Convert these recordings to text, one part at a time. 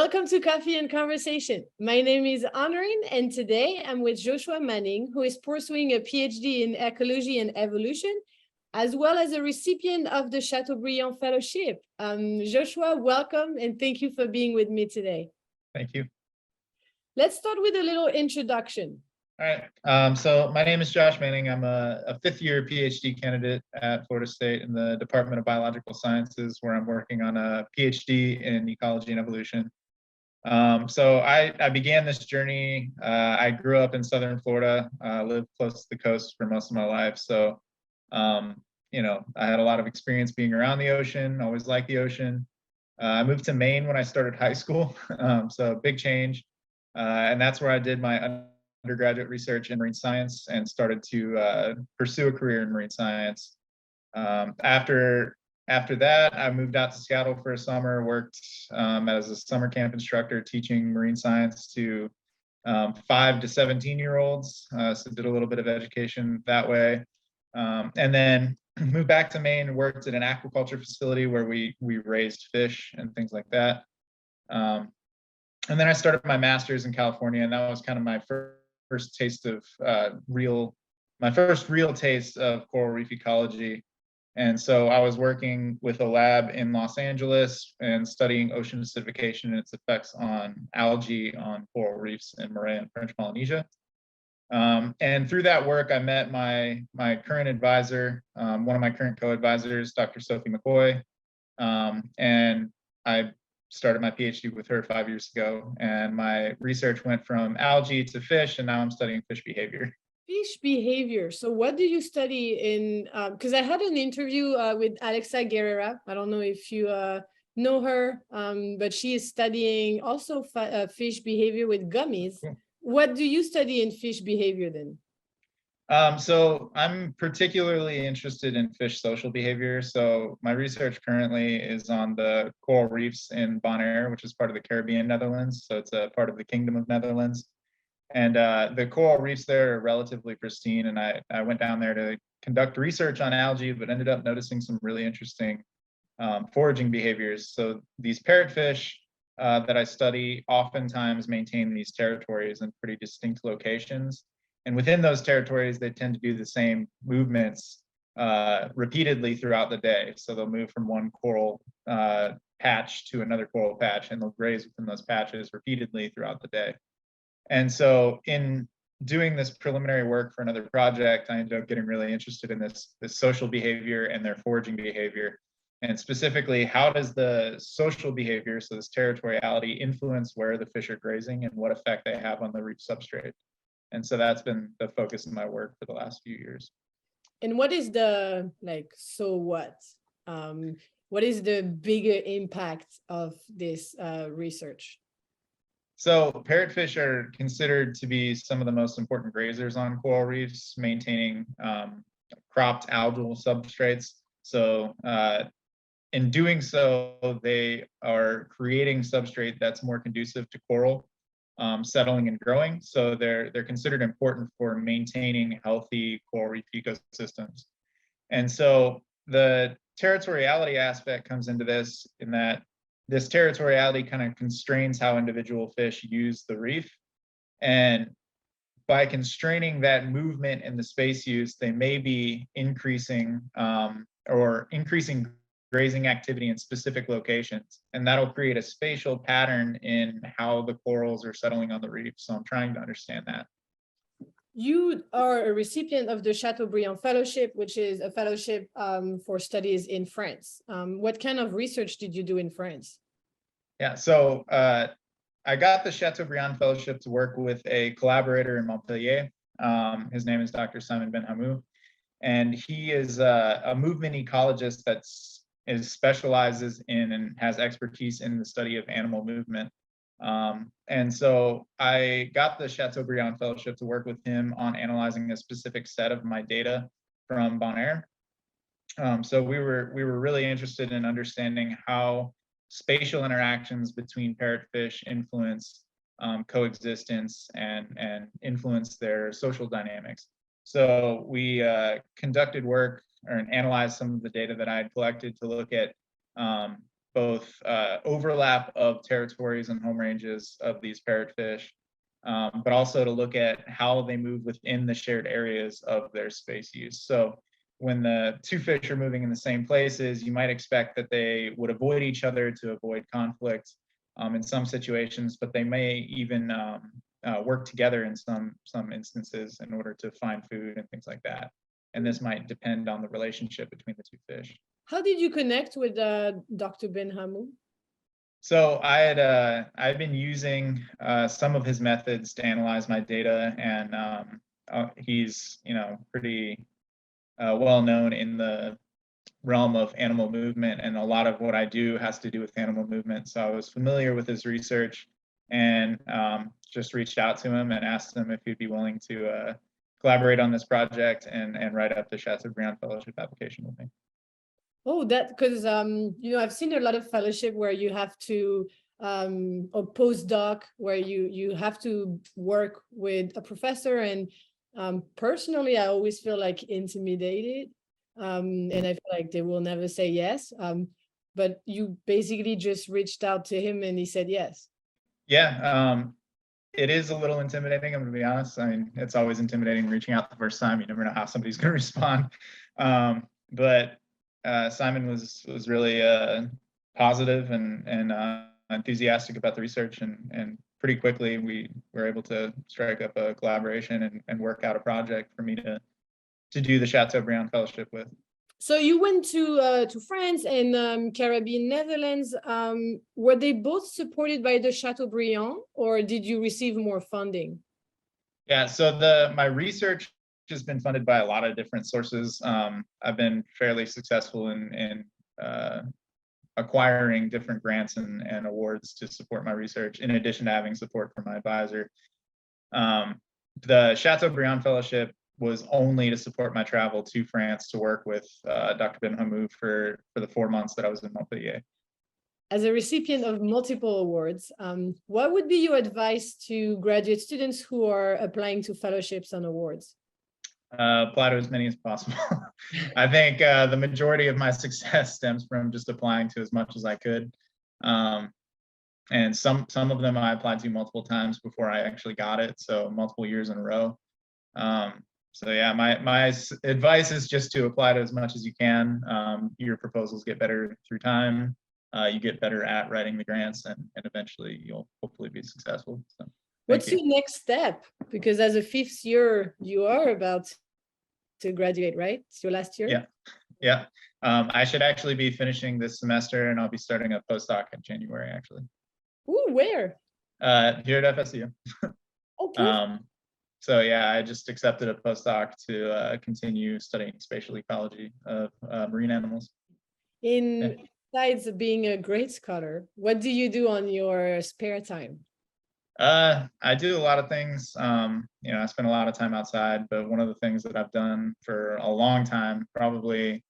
Welcome to Coffee and Conversation. My name is Honorine, and today I'm with Joshua Manning, who is pursuing a PhD in Ecology and Evolution, as well as a recipient of the Chateaubriand Fellowship. Joshua, welcome, and thank you for being with me today. Thank you. Let's start with a little introduction. All right. So my name is Josh Manning. I'm a fifth-year PhD candidate at Florida State in the Department of Biological Sciences, where I'm working on a PhD in Ecology and Evolution. So I began this journey. I grew up in Southern Florida, lived close to the coast for most of my life. So, I had a lot of experience being around the ocean, always liked the ocean. I moved to Maine when I started high school, so big change. And that's where I did my undergraduate research in marine science and started to pursue a career in marine science. After that, I moved out to Seattle for a summer, worked as a summer camp instructor teaching marine science to 5 to 17-year-olds. So did a little bit of education that way. And then moved back to Maine and worked at an aquaculture facility where we raised fish and things like that. And then I started my master's in California, and that was kind of my first taste of my first real taste of coral reef ecology. And so I was working with a lab in Los Angeles and studying ocean acidification and its effects on algae on coral reefs in Marais and French Polynesia. And through that work, I met my current advisor, one of my current co-advisors, Dr. Sophie McCoy. And I started my PhD with her 5 years ago. And my research went from algae to fish, and now I'm studying fish behavior. Fish behavior. So what do you study in, because I had an interview with Alexa Guerrera. I don't know if you know her, but she is studying also fish behavior with gummies. Yeah. What do you study in fish behavior then? So I'm particularly interested in fish social behavior. So my research currently is on the coral reefs in Bonaire, which is part of the Caribbean Netherlands. So it's a part of the Kingdom of Netherlands. And the coral reefs there are relatively pristine. And I went down there to conduct research on algae, but ended up noticing some really interesting foraging behaviors. So these parrotfish that I study oftentimes maintain these territories in pretty distinct locations. And within those territories, they tend to do the same movements repeatedly throughout the day. So they'll move from one coral patch to another coral patch, and they'll graze within those patches repeatedly throughout the day. And so in doing this preliminary work for another project, I ended up getting really interested in this social behavior and their foraging behavior. And specifically, how does the social behavior, so this territoriality, influence where the fish are grazing and what effect they have on the reef substrate? And so that's been the focus of my work for the last few years. And what is the, so what? What is the bigger impact of this research? So parrotfish are considered to be some of the most important grazers on coral reefs, maintaining cropped algal substrates. So in doing so, they are creating substrate that's more conducive to coral settling and growing. So they're considered important for maintaining healthy coral reef ecosystems. And so the territoriality aspect comes into this, in that this territoriality kind of constrains how individual fish use the reef. And by constraining that movement and the space use, they may be increasing grazing activity in specific locations. And that'll create a spatial pattern in how the corals are settling on the reef. So I'm trying to understand that. You are a recipient of the Chateaubriand Fellowship, which is a fellowship for studies in France. What kind of research did you do in France? Yeah, so I got the Chateaubriand Fellowship to work with a collaborator in Montpellier. His name is Dr. Simon Benhamou, and he is a movement ecologist that specializes in and has expertise in the study of animal movement. And so I got the Chateaubriand Fellowship to work with him on analyzing a specific set of my data from Bonaire. So we were really interested in understanding how spatial interactions between parrotfish influence coexistence and influence their social dynamics. So we conducted work and analyzed some of the data that I had collected to look at both overlap of territories and home ranges of these parrotfish, but also to look at how they move within the shared areas of their space use. So when the two fish are moving in the same places, you might expect that they would avoid each other to avoid conflict in some situations, but they may even work together in some instances in order to find food and things like that. And this might depend on the relationship between the two fish. How did you connect with Dr. Benhamou? So I've been using some of his methods to analyze my data, and he's pretty well known in the realm of animal movement, and a lot of what I do has to do with animal movement. So I was familiar with his research, and just reached out to him and asked him if he'd be willing to collaborate on this project and write up the Chateaubriand Fellowship application with me. Oh, that because I've seen a lot of fellowship where you have to or postdoc where you have to work with a professor, and personally I always feel like intimidated, and I feel like they will never say yes. But you basically just reached out to him and he said yes. Yeah, it is a little intimidating, I'm gonna be honest. I mean, it's always intimidating reaching out the first time. You never know how somebody's gonna respond. But Simon was really positive and enthusiastic about the research, and pretty quickly we were able to strike up a collaboration and work out a project for me to do the Chateaubriand Fellowship with. So you went to France and Caribbean Netherlands. Were they both supported by the Chateaubriand, or did you receive more funding? Yeah, so my research has been funded by a lot of different sources. I've been fairly successful in acquiring different grants and awards to support my research, in addition to having support from my advisor. The Chateaubriand Fellowship was only to support my travel to France to work with Dr. Benhamou for the 4 months that I was in Montpellier. As a recipient of multiple awards, what would be your advice to graduate students who are applying to fellowships and awards? Apply to as many as possible. I think the majority of my success stems from just applying to as much as I could. And some of them I applied to multiple times before I actually got it, so multiple years in a row. So yeah, my advice is just to apply to as much as you can. Your proposals get better through time. You get better at writing the grants, and eventually you'll hopefully be successful. So, what's your next step? Because as a fifth year, you are about to graduate, right? It's your last year? Yeah. I should actually be finishing this semester, and I'll be starting a postdoc in January, actually. Ooh, where? Here at FSU. Okay. So yeah, I just accepted a postdoc to continue studying spatial ecology of marine animals. Besides being a great scholar, what do you do on your spare time? I do a lot of things. I spend a lot of time outside, but one of the things that I've done for a long time, probably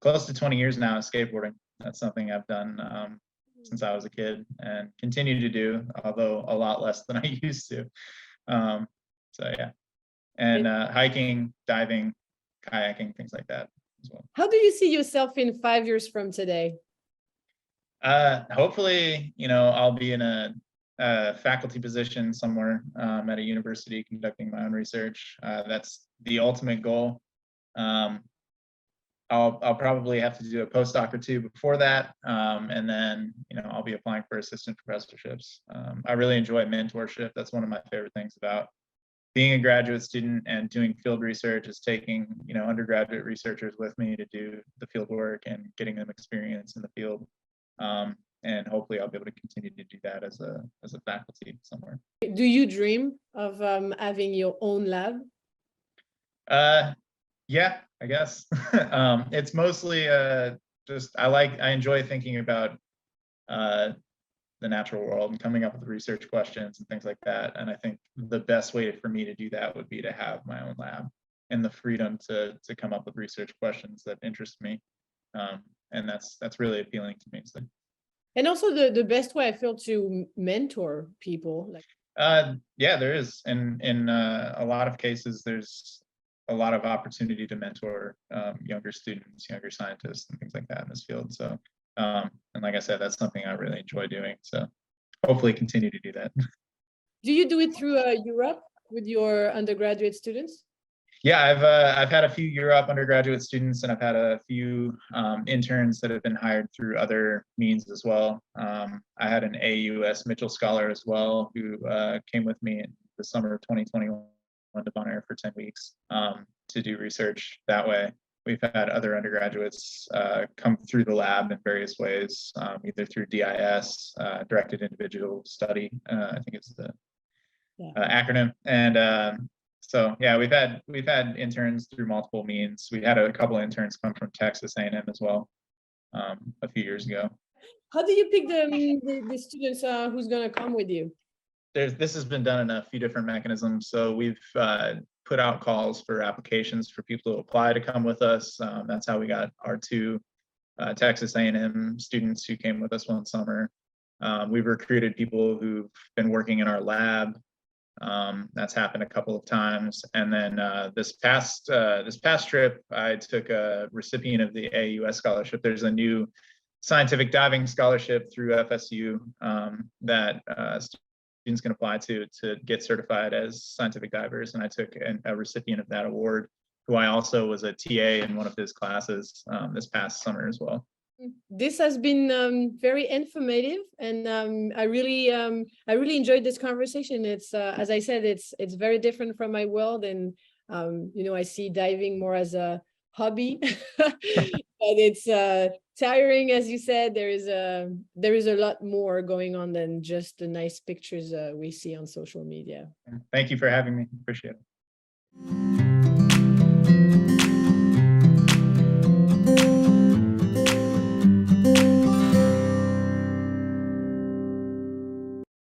close to 20 years now, is skateboarding. That's something I've done since I was a kid and continue to do, although a lot less than I used to. So yeah, and hiking, diving, kayaking, things like that as well. How do you see yourself in 5 years from today? Hopefully, I'll be in a faculty position somewhere at a university conducting my own research. That's the ultimate goal. I'll probably have to do a postdoc or two before that, and then I'll be applying for assistant professorships. I really enjoy mentorship. That's one of my favorite things about being a graduate student and doing field research, is taking undergraduate researchers with me to do the field work and getting them experience in the field. And hopefully I'll be able to continue to do that as a faculty somewhere. Do you dream of having your own lab? Yeah, I guess. It's mostly just I enjoy thinking about the natural world and coming up with research questions and things like that. And I think the best way for me to do that would be to have my own lab and the freedom to come up with research questions that interest me. And that's really appealing to me. So. And also the best way I feel to mentor people. Yeah, there is. And in a lot of cases, there's a lot of opportunity to mentor younger students, younger scientists, and things like that in this field. So And like I said, that's something I really enjoy doing. So hopefully continue to do that. Do you do it through Europe with your undergraduate students? Yeah, I've had a few Europe undergraduate students, and I've had a few interns that have been hired through other means as well. I had an AUS Mitchell scholar as well who came with me in the summer of 2021 to Bonaire for 10 weeks to do research that way. We've had other undergraduates come through the lab in various ways, either through DIS, directed individual study, I think it's the acronym, and so yeah, we've had interns through multiple means. We had a couple of interns come from Texas A&M as well a few years ago. How do you pick the students who's going to come with you? This has been done in a few different mechanisms. So we've put out calls for applications for people to apply to come with us. That's how we got our two Texas A&M students who came with us one summer. We've recruited people who've been working in our lab. That's happened a couple of times. And then this past trip, I took a recipient of the AUS scholarship. There's a new scientific diving scholarship through FSU that students can apply to get certified as scientific divers. And I took a recipient of that award, who I also was a TA in one of his classes this past summer as well. This has been very informative, and I really enjoyed this conversation. It's as I said, it's very different from my world, and I see diving more as a hobby, but it's tiring, as you said. There is a lot more going on than just the nice pictures we see on social media. Thank you for having me. Appreciate it.